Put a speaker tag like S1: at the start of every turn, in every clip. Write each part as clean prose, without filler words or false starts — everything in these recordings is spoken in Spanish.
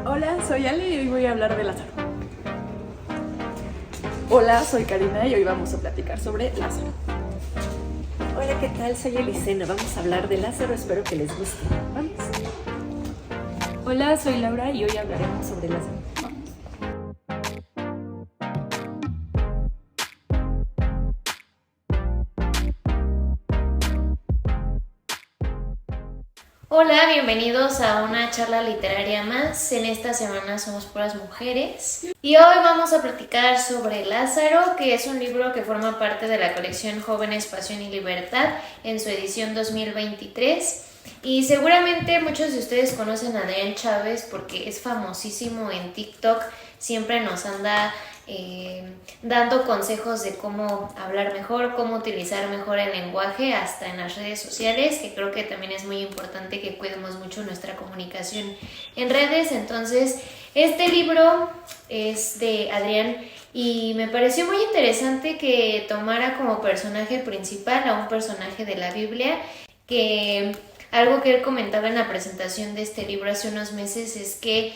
S1: Hola, soy Ale y hoy voy a hablar de Lázaro. Hola, soy Karina y hoy vamos a platicar sobre Lázaro.
S2: Hola, ¿qué tal? Soy Elisena. Vamos a hablar de Lázaro, espero que les guste. Vamos.
S1: Hola, soy Laura y hoy hablaremos sobre Lázaro.
S3: Hola, bienvenidos a una charla literaria más. En esta semana somos puras mujeres. Y hoy vamos a platicar sobre Lázaro, que es un libro que forma parte de la colección Jóvenes, Pasión y Libertad en su edición 2023. Y seguramente muchos de ustedes conocen a Adrián Chávez porque es famosísimo en TikTok. Siempre nos anda dando consejos de cómo hablar mejor, cómo utilizar mejor el lenguaje, hasta en las redes sociales, que creo que también es muy importante que cuidemos mucho nuestra comunicación en redes. Entonces, este libro es de Adrián y me pareció muy interesante que tomara como personaje principal a un personaje de la Biblia, que algo que él comentaba en la presentación de este libro hace unos meses es que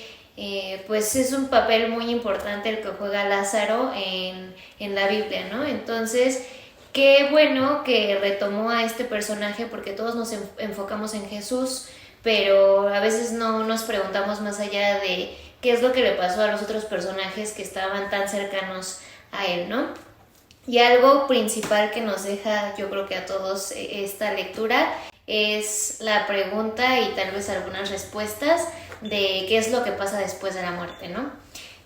S3: pues es un papel muy importante el que juega Lázaro en la Biblia, ¿no? Entonces, qué bueno que retomó a este personaje porque todos nos enfocamos en Jesús, pero a veces no nos preguntamos más allá de qué es lo que le pasó a los otros personajes que estaban tan cercanos a él, ¿no? Y algo principal que nos deja, yo creo que a todos, esta lectura es la pregunta y tal vez algunas respuestas de qué es lo que pasa después de la muerte, ¿no?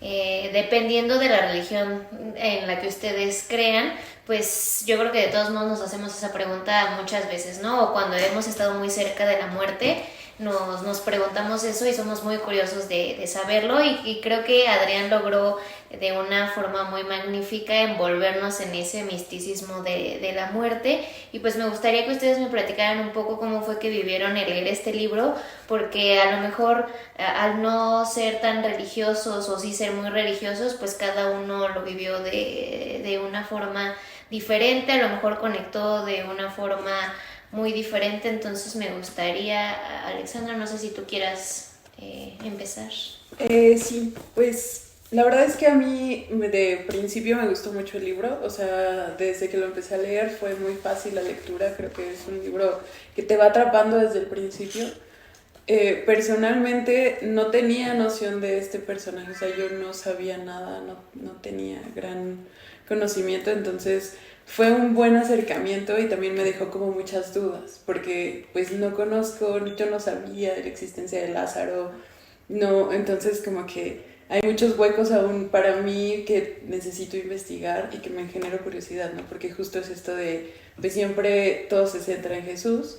S3: Dependiendo de la religión en la que ustedes crean, pues yo creo que de todos modos nos hacemos esa pregunta muchas veces, ¿no? O cuando hemos estado muy cerca de la muerte, nos preguntamos eso y somos muy curiosos de saberlo, y creo que Adrián logró de una forma muy magnífica envolvernos en ese misticismo de la muerte. Y pues me gustaría que ustedes me platicaran un poco cómo fue que vivieron el leer este libro, porque a lo mejor al no ser tan religiosos o sí ser muy religiosos, pues cada uno lo vivió de una forma diferente, a lo mejor conectó de una forma muy diferente. Entonces me gustaría, Alexandra, no sé si tú quieras empezar.
S1: Sí, pues la verdad es que a mí de principio me gustó mucho el libro, o sea, desde que lo empecé a leer fue muy fácil la lectura, creo que es un libro que te va atrapando desde el principio. Personalmente no tenía noción de este personaje, o sea, yo no sabía nada, no tenía gran conocimiento, entonces fue un buen acercamiento y también me dejó como muchas dudas, porque pues no conozco, yo no sabía de la existencia de Lázaro, no, entonces como que hay muchos huecos aún para mí que necesito investigar y que me genera curiosidad, ¿no? Porque justo es esto de, pues siempre todo se centra en Jesús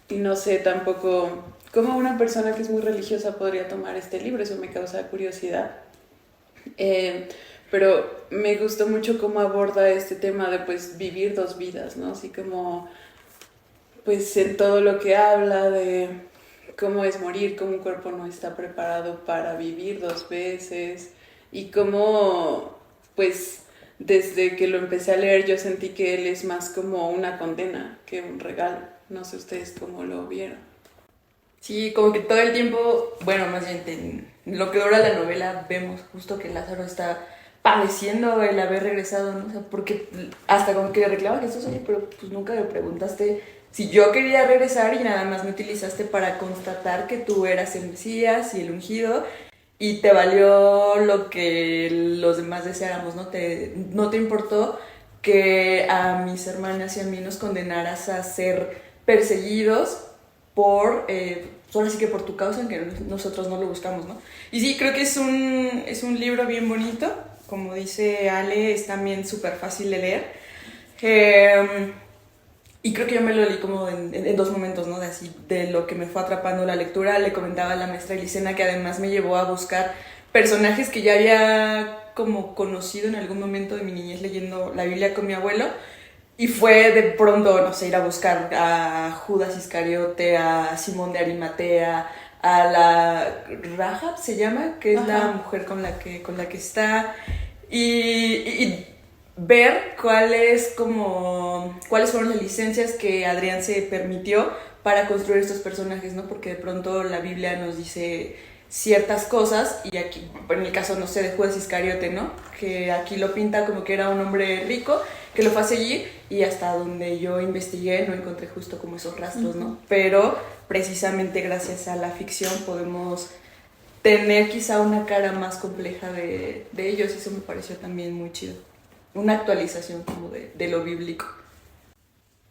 S1: y no sé tampoco cómo una persona que es muy religiosa podría tomar este libro, eso me causa curiosidad. Eh, pero me gustó mucho cómo aborda este tema de pues vivir dos vidas, ¿no? Así como pues en todo lo que habla de cómo es morir, cómo un cuerpo no está preparado para vivir dos veces y cómo pues desde que lo empecé a leer yo sentí que él es más como una condena que un regalo. No sé ustedes cómo lo vieron.
S4: Sí, como que todo el tiempo, bueno, más bien en lo que dura la novela, vemos justo que Lázaro está padeciendo el haber regresado, ¿no? O sea, porque hasta como que le reclama a Jesús, oye, pero pues nunca me preguntaste si yo quería regresar y nada más me utilizaste para constatar que tú eras el Mesías y el ungido y te valió lo que los demás deseáramos, no te importó que a mis hermanas y a mí nos condenaras a ser perseguidos ahora sí que por tu causa, aunque nosotros no lo buscamos, ¿no? Y sí, creo que es un libro bien bonito, como dice Ale, es también súper fácil de leer. Y creo que yo me lo leí como en dos momentos, ¿no? De lo que me fue atrapando la lectura. Le comentaba a la maestra Elisena que además me llevó a buscar personajes que ya había como conocido en algún momento de mi niñez leyendo la Biblia con mi abuelo. Y fue de pronto, no sé, ir a buscar a Judas Iscariote, a Simón de Arimatea, a la Rahab se llama, que es la mujer con la que está, y ver cuáles fueron las licencias que Adrián se permitió para construir estos personajes, ¿no? Porque de pronto la Biblia nos dice ciertas cosas, y aquí, en el caso, no sé, de Judas Iscariote, ¿no? Que aquí lo pinta como que era un hombre rico, que lo fue a seguir, y hasta donde yo investigué no encontré justo como esos rastros, ¿no? Pero precisamente gracias a la ficción podemos tener quizá una cara más compleja de ellos, y eso me pareció también muy chido. Una actualización como de lo bíblico.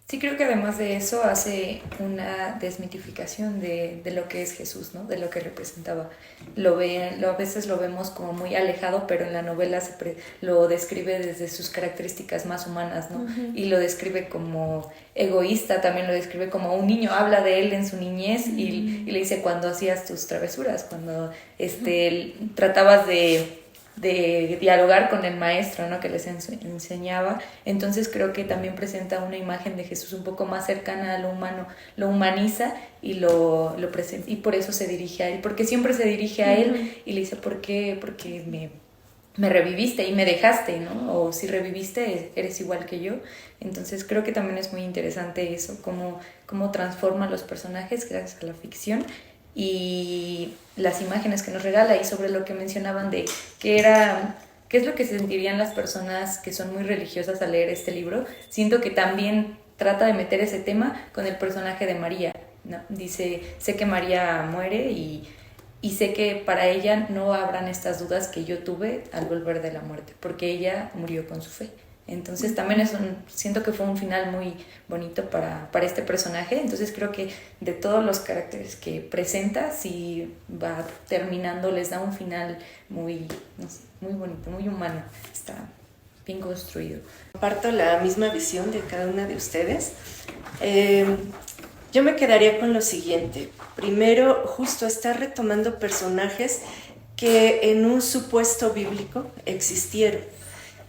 S5: Sí, creo que además de eso hace una desmitificación de lo que es Jesús, ¿no? De lo que representaba. A veces lo vemos como muy alejado, pero en la novela lo describe desde sus características más humanas, ¿no? Uh-huh. Y lo describe como egoísta, también lo describe como un niño, habla de él en su niñez y le dice cuando hacías tus travesuras, cuando tratabas de dialogar con el maestro, ¿no? Que les enseñaba. Entonces creo que también presenta una imagen de Jesús un poco más cercana a lo humano, lo humaniza y lo presenta, y por eso se dirige a él, porque siempre se dirige a él y le dice, ¿por qué? Porque me reviviste y me dejaste, ¿no? O si reviviste, eres igual que yo. Entonces creo que también es muy interesante eso, cómo transforma los personajes gracias a la ficción y las imágenes que nos regala, y sobre lo que mencionaban de qué es lo que sentirían las personas que son muy religiosas al leer este libro. Siento que también trata de meter ese tema con el personaje de María, ¿no? Dice, sé que María muere y sé que para ella no habrán estas dudas que yo tuve al volver de la muerte, porque ella murió con su fe. Entonces también siento que fue un final muy bonito para este personaje. Entonces creo que de todos los caracteres que presenta, sí va terminando, les da un final muy, no sé, muy bonito, muy humano. Está bien construido.
S2: Comparto la misma visión de cada una de ustedes. Yo me quedaría con lo siguiente. Primero, justo está retomando personajes que en un supuesto bíblico existieron,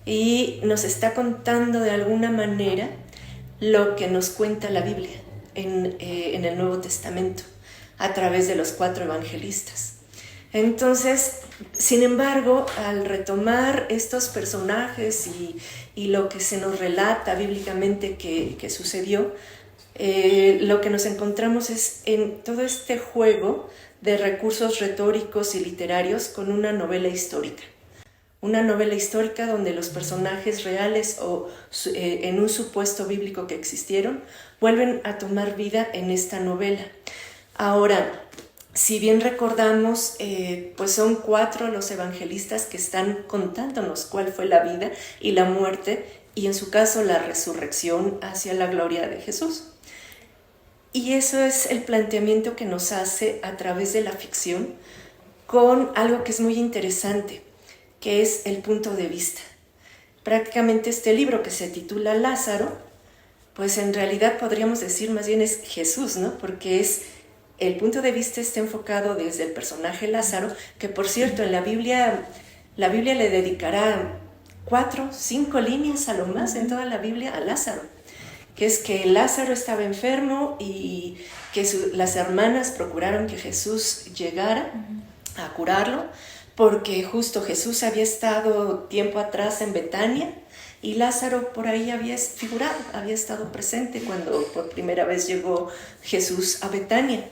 S2: y nos está contando de alguna manera lo que nos cuenta la Biblia en el Nuevo Testamento a través de los 4 evangelistas. Entonces, sin embargo, al retomar estos personajes y lo que se nos relata bíblicamente que sucedió, lo que nos encontramos es en todo este juego de recursos retóricos y literarios con una novela histórica. Una novela histórica donde los personajes reales o en un supuesto bíblico que existieron vuelven a tomar vida en esta novela. Ahora, si bien recordamos, pues son 4 los evangelistas que están contándonos cuál fue la vida y la muerte, y en su caso la resurrección hacia la gloria de Jesús. Y eso es el planteamiento que nos hace a través de la ficción con algo que es muy interesante, que es el punto de vista. Prácticamente este libro que se titula Lázaro, pues en realidad podríamos decir más bien es Jesús, ¿no? Porque el punto de vista está enfocado desde el personaje Lázaro, que por cierto en la Biblia le dedicará 4, 5 líneas a lo más en toda la Biblia a Lázaro, que es que Lázaro estaba enfermo y que las hermanas procuraron que Jesús llegara a curarlo, porque justo Jesús había estado tiempo atrás en Betania y Lázaro por ahí había figurado, había estado presente cuando por primera vez llegó Jesús a Betania.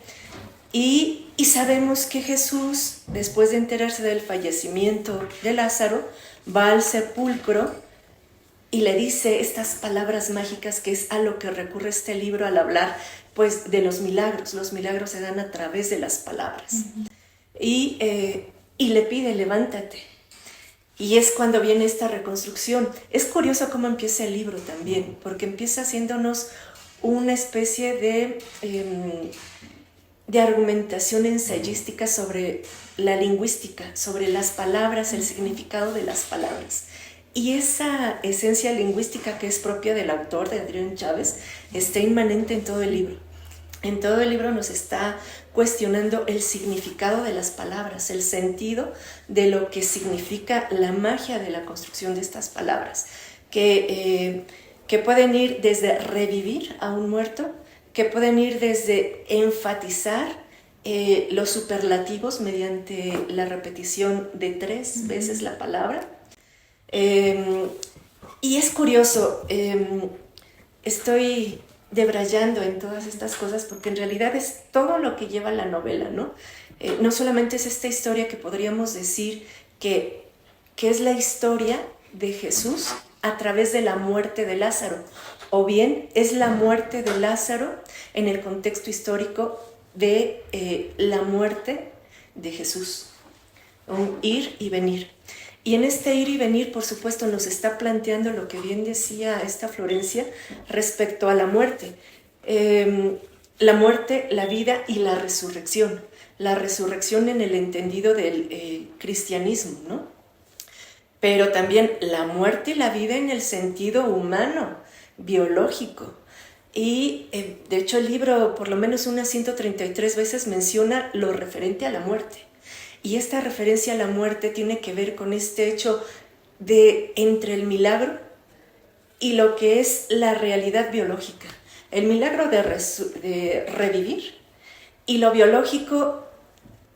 S2: Y sabemos que Jesús, después de enterarse del fallecimiento de Lázaro, va al sepulcro y le dice estas palabras mágicas, que es a lo que recurre este libro al hablar pues de los milagros. Los milagros se dan a través de las palabras. Y le pide, levántate. Y es cuando viene esta reconstrucción. Es curioso cómo empieza el libro también, porque empieza haciéndonos una especie de argumentación ensayística sobre la lingüística, sobre las palabras, el significado de las palabras. Y esa esencia lingüística que es propia del autor, de Adrián Chávez, está inmanente en todo el libro. En todo el libro nos está cuestionando el significado de las palabras, el sentido de lo que significa la magia de la construcción de estas palabras, que pueden ir desde revivir a un muerto, que pueden ir desde enfatizar los superlativos mediante la repetición de 3 veces la palabra. Y es curioso, estoy debrayando en todas estas cosas porque en realidad es todo lo que lleva la novela, ¿no? No solamente es esta historia que podríamos decir que es la historia de Jesús a través de la muerte de Lázaro, o bien es la muerte de Lázaro en el contexto histórico de la muerte de Jesús, un ir y venir. Y en este ir y venir, por supuesto, nos está planteando lo que bien decía esta Florencia respecto a la muerte. La muerte, la vida y la resurrección. La resurrección en el entendido del cristianismo, ¿no? Pero también la muerte y la vida en el sentido humano, biológico. Y de hecho el libro por lo menos unas 133 veces menciona lo referente a la muerte. Y esta referencia a la muerte tiene que ver con este hecho de entre el milagro y lo que es la realidad biológica. El milagro de revivir y lo biológico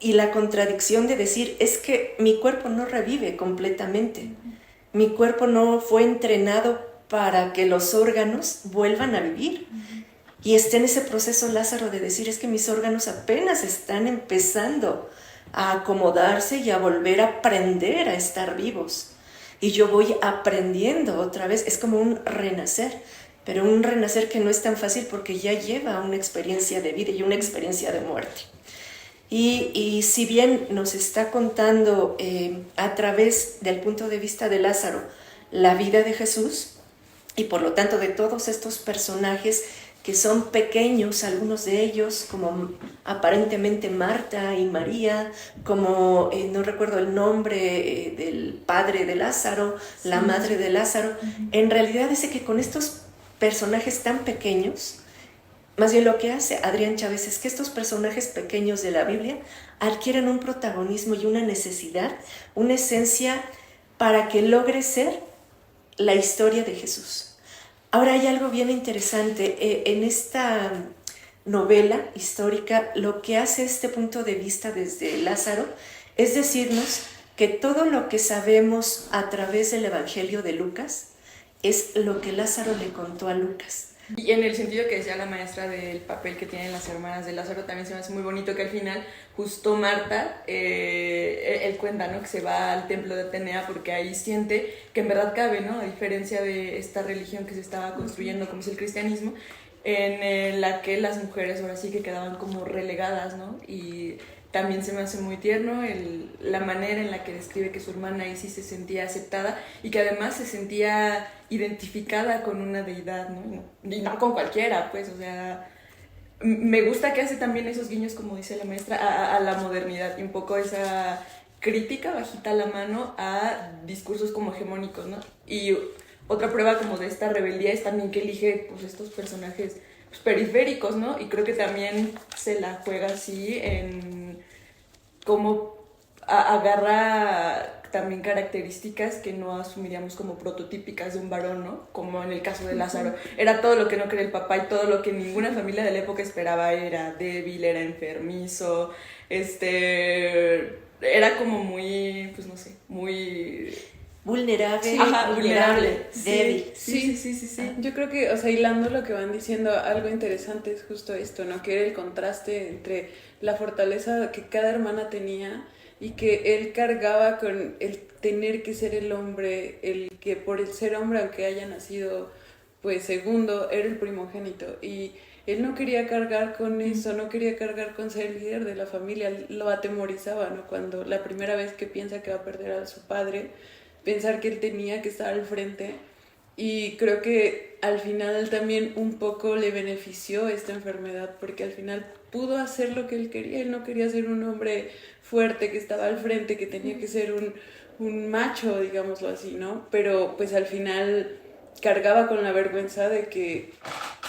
S2: y la contradicción de decir es que mi cuerpo no revive completamente. Mi cuerpo no fue entrenado para que los órganos vuelvan a vivir. Y está en ese proceso Lázaro de decir es que mis órganos apenas están empezando a acomodarse y a volver a aprender a estar vivos. Y yo voy aprendiendo otra vez, es como un renacer, pero un renacer que no es tan fácil porque ya lleva una experiencia de vida y una experiencia de muerte. Y si bien nos está contando a través del punto de vista de Lázaro la vida de Jesús, y por lo tanto de todos estos personajes que son pequeños, algunos de ellos, como aparentemente Marta y María, como no recuerdo el nombre del padre de Lázaro, sí, la madre de Lázaro, en realidad dice que con estos personajes tan pequeños, más bien lo que hace Adrián Chávez es que estos personajes pequeños de la Biblia adquieren un protagonismo y una necesidad, una esencia para que logre ser la historia de Jesús. Ahora hay algo bien interesante en esta novela histórica, lo que hace este punto de vista desde Lázaro es decirnos que todo lo que sabemos a través del Evangelio de Lucas es lo que Lázaro le contó a Lucas.
S4: Y en el sentido que decía la maestra del papel que tienen las hermanas de Lázaro, también se me hace muy bonito que al final justo Marta, él cuenta, ¿no?, que se va al templo de Atenea porque ahí siente que en verdad cabe, ¿no?, a diferencia de esta religión que se estaba construyendo como es el cristianismo, en la que las mujeres ahora sí que quedaban como relegadas, ¿no? Y también se me hace muy tierno la manera en la que describe que su hermana Isis se sentía aceptada y que además se sentía identificada con una deidad, ¿no? Y no con cualquiera, pues, o sea, me gusta que hace también esos guiños, como dice la maestra, a la modernidad y un poco esa crítica bajita a la mano a discursos como hegemónicos, ¿no? Y otra prueba como de esta rebeldía es también que elige pues estos personajes pues, periféricos, ¿no? Y creo que también se la juega así en cómo agarra también características que no asumiríamos como prototípicas de un varón, ¿no? Como en el caso de Lázaro. Era todo lo que no quería el papá y todo lo que ninguna familia de la época esperaba. Era débil, era enfermizo, era como muy, pues no sé, muy...
S2: vulnerable,
S4: sí, ajá, vulnerable,
S2: débil.
S4: Sí.
S1: Yo creo que, o sea, hilando lo que van diciendo, algo interesante es justo esto, ¿no? Que era el contraste entre la fortaleza que cada hermana tenía y que él cargaba con el tener que ser el hombre, el que por el ser hombre, aunque haya nacido pues segundo, era el primogénito y él no quería cargar con eso, no quería cargar con ser el líder de la familia, lo atemorizaba, ¿no? Cuando la primera vez que piensa que va a perder a su padre, pensar que él tenía que estar al frente. Y creo que al final también un poco le benefició esta enfermedad porque al final pudo hacer lo que él quería. Él no quería ser un hombre fuerte que estaba al frente, que tenía que ser un macho, digámoslo así, ¿no? Pero pues al final cargaba con la vergüenza de que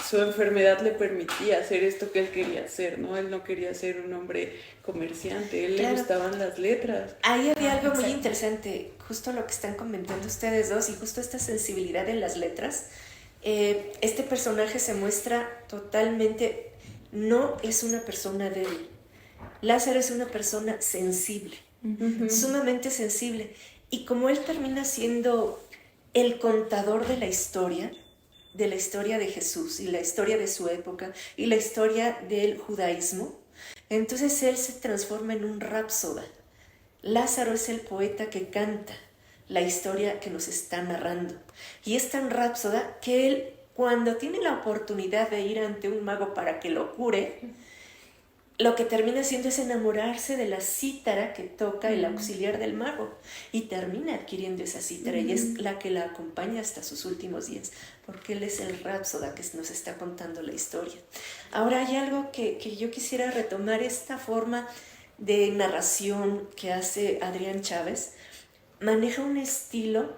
S1: su enfermedad le permitía hacer esto que él quería hacer, ¿no? Él no quería ser un hombre comerciante, él le gustaban las letras.
S2: Ahí había algo muy interesante, justo lo que están comentando ustedes dos y justo esta sensibilidad en las letras. Este personaje se muestra totalmente, no es una persona débil. Lázaro es una persona sensible, sumamente sensible. Y como él termina siendo el contador de la historia de Jesús y la historia de su época y la historia del judaísmo, Entonces él se transforma en un rapsoda. Lázaro es el poeta que canta la historia que nos está narrando. Y es tan rápsoda que él, cuando tiene la oportunidad de ir ante un mago para que lo cure, lo que termina haciendo es enamorarse de la cítara que toca el auxiliar del mago y termina adquiriendo esa cítara y es la que la acompaña hasta sus últimos días, porque él es el rapsoda que nos está contando la historia. Ahora hay algo que yo quisiera retomar, esta forma de narración que hace Adrián Chávez. Maneja un estilo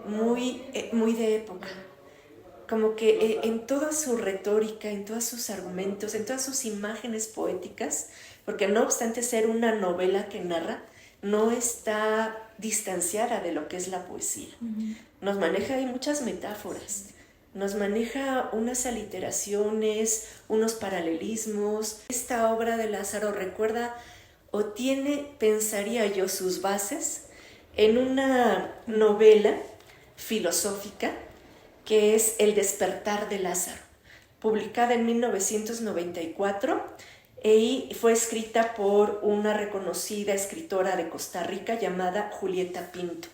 S2: muy de época, como que en toda su retórica, en todos sus argumentos, en todas sus imágenes poéticas, porque no obstante ser una novela que narra, no está distanciada de lo que es la poesía. Nos maneja ahí muchas metáforas, nos maneja unas aliteraciones, unos paralelismos. Esta obra de Lázaro recuerda o tiene, pensaría yo, sus bases en una novela filosófica que es El despertar de Lázaro, publicada en 1994 y fue escrita por una reconocida escritora de Costa Rica llamada Julieta Pinto.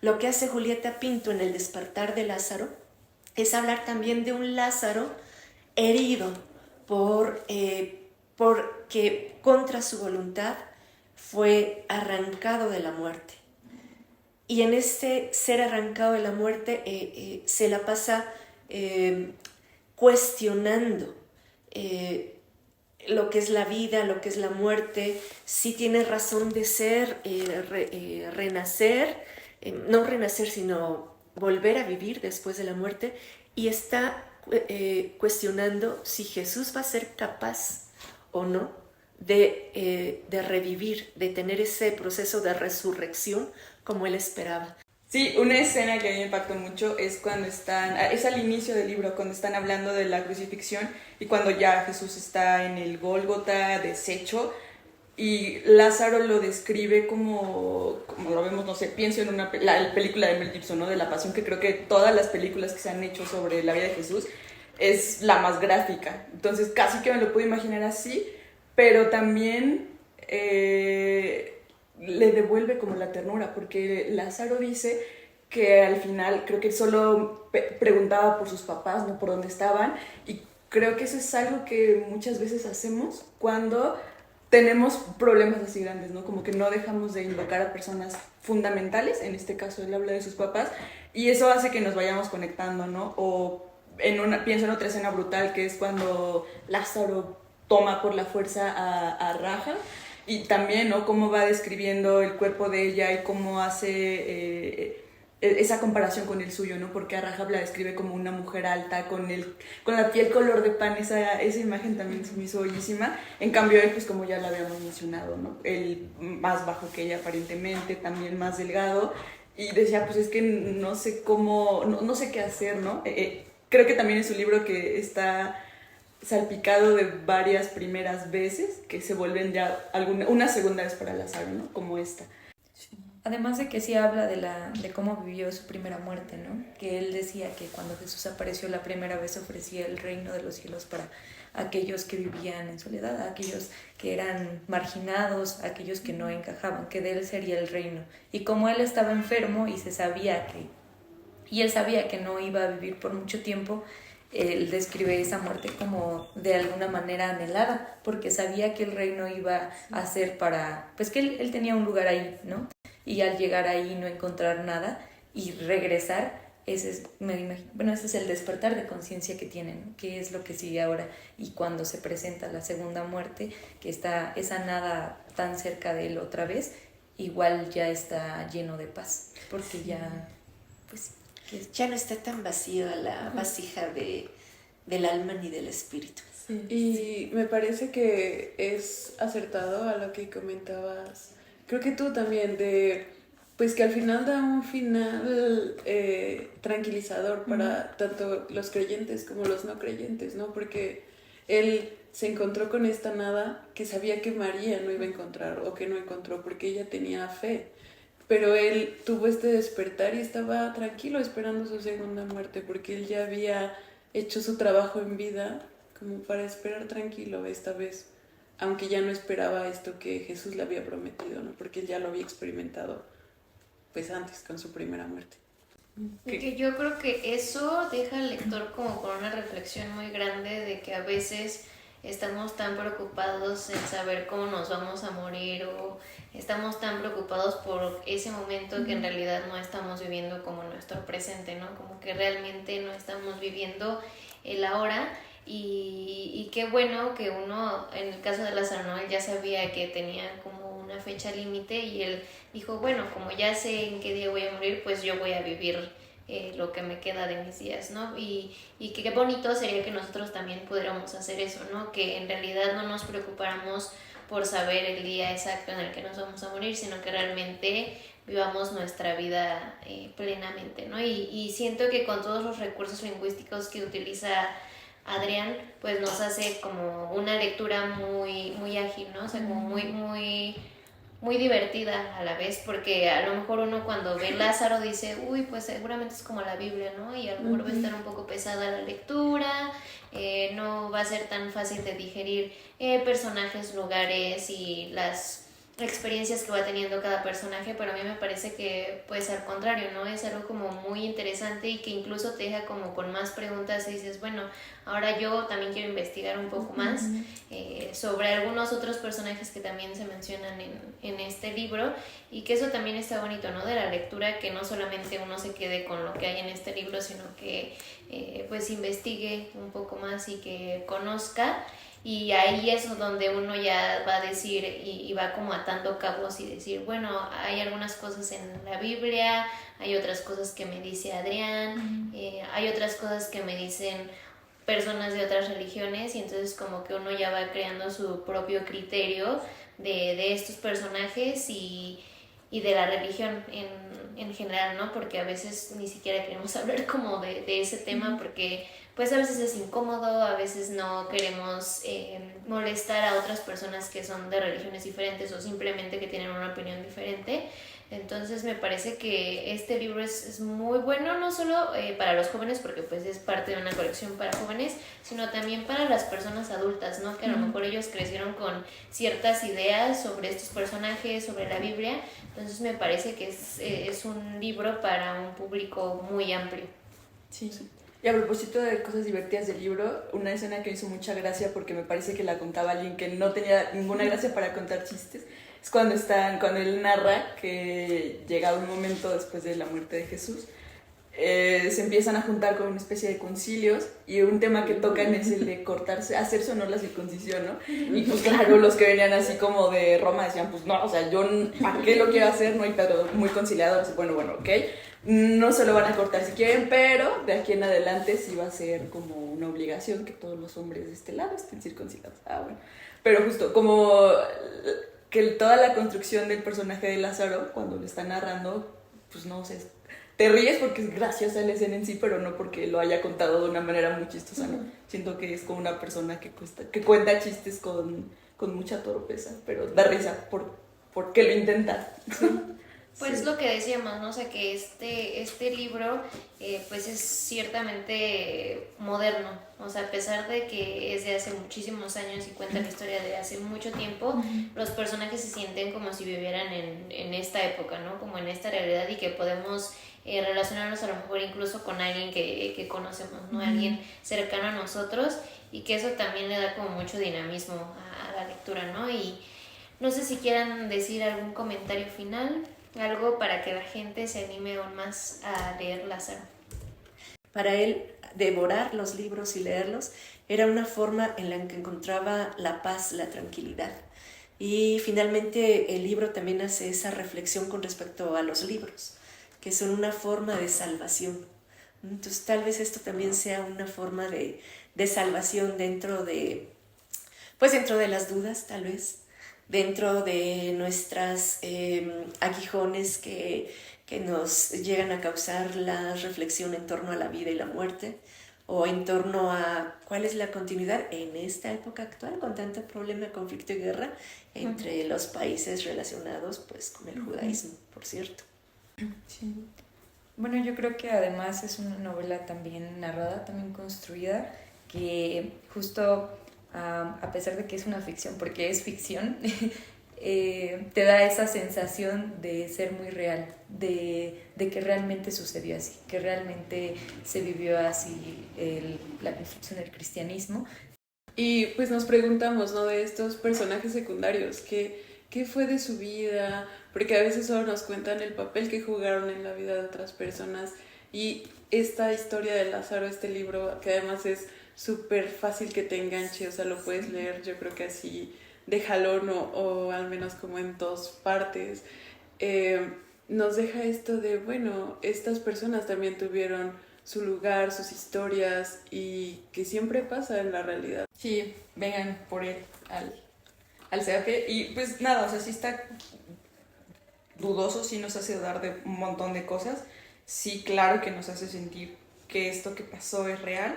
S2: Lo que hace Julieta Pinto en El despertar de Lázaro es hablar también de un Lázaro herido porque contra su voluntad fue arrancado de la muerte. Y en este ser arrancado de la muerte se la pasa cuestionando lo que es la vida, lo que es la muerte, si tiene razón de ser, renacer, no renacer, sino volver a vivir después de la muerte, y está cuestionando si Jesús va a ser capaz o no de revivir, de tener ese proceso de resurrección como él esperaba.
S4: Sí, una escena que a mí me impactó mucho es cuando es al inicio del libro, cuando están hablando de la crucifixión y cuando ya Jesús está en el Gólgota deshecho y Lázaro lo describe como lo vemos, no sé, pienso en la película de Mel Gibson, ¿no? De la Pasión, que creo que todas las películas que se han hecho sobre la vida de Jesús es la más gráfica, entonces casi que me lo puedo imaginar así, pero también le devuelve como la ternura, porque Lázaro dice que al final creo que solo preguntaba por sus papás, no por dónde estaban, y creo que eso es algo que muchas veces hacemos cuando tenemos problemas así grandes, ¿no? Como que no dejamos de invocar a personas fundamentales, en este caso él habla de sus papás, y eso hace que nos vayamos conectando, ¿no? O pienso en otra escena brutal que es cuando Lázaro toma por la fuerza a Raja, y también, ¿no? Cómo va describiendo el cuerpo de ella y cómo hace esa comparación con el suyo, ¿no? Porque a Rahab la describe como una mujer alta, con la piel color de pan, esa imagen también se me hizo bellísima. En cambio él, pues como ya lo habíamos mencionado, ¿no? Él más bajo que ella aparentemente, también más delgado, y decía, pues es que no sé cómo, no sé qué hacer, ¿no? Creo que también es un libro que está salpicado de varias primeras veces que se vuelven ya una segunda vez para Lázaro, ¿no? Como esta.
S5: Además de que sí habla de cómo vivió su primera muerte, ¿no? Que él decía que cuando Jesús apareció la primera vez ofrecía el reino de los cielos para aquellos que vivían en soledad, aquellos que eran marginados, aquellos que no encajaban, que de él sería el reino. Y como él estaba enfermo y él sabía que no iba a vivir por mucho tiempo, él describe esa muerte como de alguna manera anhelada, porque sabía que el reino iba a ser pues que él tenía un lugar ahí, ¿no? Y al llegar ahí no encontrar nada y regresar, ese es el despertar de conciencia que tienen, ¿no? Que es lo que sigue ahora, y cuando se presenta la segunda muerte, que está esa nada tan cerca de él otra vez, igual ya está lleno de paz, porque ya, pues...
S2: ya no está tan vacía la vasija del alma ni del espíritu.
S1: Sí. Y me parece que es acertado a lo que comentabas, creo que tú también, pues que al final da un final tranquilizador para tanto los creyentes como los no creyentes, ¿no? Porque él se encontró con esta nada que sabía que María no iba a encontrar o que no encontró porque ella tenía fe. Pero él tuvo este despertar y estaba tranquilo esperando su segunda muerte porque él ya había hecho su trabajo en vida como para esperar tranquilo esta vez aunque ya no esperaba esto que Jesús le había prometido, ¿no? Porque él ya lo había experimentado pues antes con su primera muerte.
S3: Y que yo creo que eso deja al lector como con una reflexión muy grande de que a veces estamos tan preocupados en saber cómo nos vamos a morir o estamos tan preocupados por ese momento que en realidad no estamos viviendo como nuestro presente, ¿no? Como que realmente no estamos viviendo el ahora. Y qué bueno que uno, en el caso de Lázaro, ¿no? Él ya sabía que tenía como una fecha límite y él dijo, bueno, como ya sé en qué día voy a morir, pues yo voy a vivir lo que me queda de mis días, ¿no? Y qué bonito sería que nosotros también pudiéramos hacer eso, ¿no? Que en realidad no nos preocupáramos por saber el día exacto en el que nos vamos a morir, sino que realmente vivamos nuestra vida plenamente, ¿no? Y siento que con todos los recursos lingüísticos que utiliza Adrián, pues nos hace como una lectura muy, muy ágil, ¿no? O sea, como muy divertida a la vez, porque a lo mejor uno cuando ve Lázaro dice, uy, pues seguramente es como la Biblia, ¿no? Y a lo mejor va a estar un poco pesada la lectura, no va a ser tan fácil de digerir personajes, lugares y las experiencias que va teniendo cada personaje, pero a mí me parece que pues al contrario, ¿no? Es algo como muy interesante y que incluso te deja como con más preguntas y dices, bueno, ahora yo también quiero investigar un poco más sobre algunos otros personajes que también se mencionan en este libro y que eso también está bonito, ¿no? De la lectura, que no solamente uno se quede con lo que hay en este libro, sino que pues investigue un poco más y que conozca. Y ahí es donde uno ya va a decir y va como atando cabos y decir, bueno, hay algunas cosas en la Biblia, hay otras cosas que me dice Adrián, hay otras cosas que me dicen personas de otras religiones y entonces como que uno ya va creando su propio criterio de estos personajes y de la religión en general, ¿no? Porque a veces ni siquiera queremos hablar como de ese tema porque pues a veces es incómodo, a veces no queremos molestar a otras personas que son de religiones diferentes o simplemente que tienen una opinión diferente. Entonces me parece que este libro es muy bueno, no solo para los jóvenes, porque pues es parte de una colección para jóvenes, sino también para las personas adultas, ¿no? Que a lo mejor ellos crecieron con ciertas ideas sobre estos personajes, sobre la Biblia. Entonces me parece que es un libro para un público muy amplio.
S4: Sí. Y a propósito de cosas divertidas del libro, una escena que me hizo mucha gracia porque me parece que la contaba alguien que no tenía ninguna gracia para contar chistes, es cuando él narra que llega un momento después de la muerte de Jesús, se empiezan a juntar con una especie de concilios y un tema que tocan es el de hacerse o no la circuncisión, ¿no? Y pues claro, los que venían así como de Roma decían, pues no, o sea, yo ¿para qué lo quiero hacer? No, y pero muy conciliadores, bueno, ok, no se lo van a cortar si quieren, pero de aquí en adelante sí va a ser como una obligación que todos los hombres de este lado estén circuncidados. Bueno, pero justo como que toda la construcción del personaje de Lázaro, cuando le está narrando, pues no sé, te ríes porque es graciosa la escena en sí, pero no porque lo haya contado de una manera muy chistosa, ¿no? Siento que es como una persona que cuenta chistes con mucha torpeza, pero da risa porque lo intenta.
S3: Pues
S4: sí.
S3: Lo que decíamos, ¿no? O sea, que este libro pues es ciertamente moderno, o sea, a pesar de que es de hace muchísimos años y cuenta la historia de hace mucho tiempo, los personajes se sienten como si vivieran en esta época, ¿no? Como en esta realidad y que podemos relacionarnos a lo mejor incluso con alguien que conocemos, ¿no? Alguien cercano a nosotros y que eso también le da como mucho dinamismo a la lectura, ¿no? Y no sé si quieran decir algún comentario final, algo para que la gente se anime aún más a leer Lázaro.
S2: Para él, devorar los libros y leerlos era una forma en la que encontraba la paz, la tranquilidad. Y finalmente el libro también hace esa reflexión con respecto a los libros, que son una forma de salvación. Entonces tal vez esto también sea una forma de salvación dentro de las dudas, tal vez, dentro de nuestras aguijones que nos llegan a causar la reflexión en torno a la vida y la muerte, o en torno a cuál es la continuidad en esta época actual con tanto problema, conflicto y guerra entre los países relacionados pues con el judaísmo, por cierto.
S5: Sí. Bueno, yo creo que además es una novela también narrada, también construida, que justo a pesar de que es una ficción, porque es ficción, te da esa sensación de ser muy real, de que realmente sucedió así, que realmente se vivió así la construcción del cristianismo.
S1: Y pues nos preguntamos, ¿no? De estos personajes secundarios, ¿qué fue de su vida? Porque a veces solo nos cuentan el papel que jugaron en la vida de otras personas. Y esta historia de Lázaro, este libro, que además es súper fácil que te enganche, o sea, lo puedes leer, yo creo que así de jalón o al menos como en dos partes, nos deja esto de, bueno, estas personas también tuvieron su lugar, sus historias y que siempre pasa en la realidad.
S4: Sí, vengan por él al CAP. Y pues nada, o sea, sí está dudoso, sí nos hace dudar de un montón de cosas. Sí, claro que nos hace sentir que esto que pasó es real,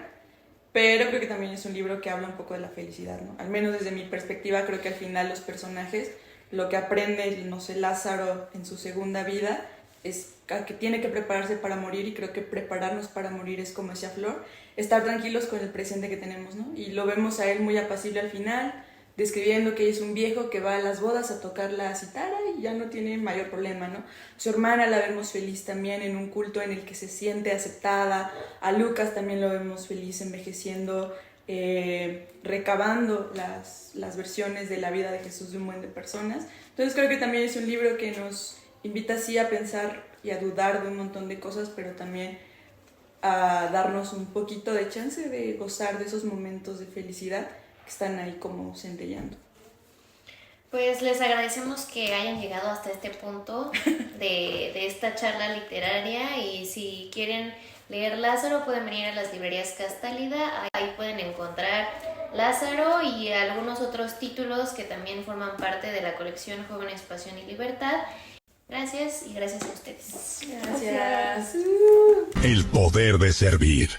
S4: pero creo que también es un libro que habla un poco de la felicidad, ¿no? Al menos desde mi perspectiva, creo que al final los personajes, lo que aprende, no sé, Lázaro en su segunda vida, es que tiene que prepararse para morir, y creo que prepararnos para morir es, como decía Flor, estar tranquilos con el presente que tenemos, ¿no? Y lo vemos a él muy apacible al final, describiendo que es un viejo que va a las bodas a tocar la citara y ya no tiene mayor problema, ¿no? Su hermana la vemos feliz también en un culto en el que se siente aceptada. A Lucas también lo vemos feliz envejeciendo, recabando las versiones de la vida de Jesús de un buen de personas. Entonces creo que también es un libro que nos invita así a pensar y a dudar de un montón de cosas, pero también a darnos un poquito de chance de gozar de esos momentos de felicidad que están ahí como centellando.
S3: Pues les agradecemos que hayan llegado hasta este punto de esta charla literaria, y si quieren leer Lázaro pueden venir a las librerías Castálida, ahí pueden encontrar Lázaro y algunos otros títulos que también forman parte de la colección Jóvenes, Pasión y Libertad. Gracias y gracias a ustedes.
S4: Gracias.
S6: El poder de servir.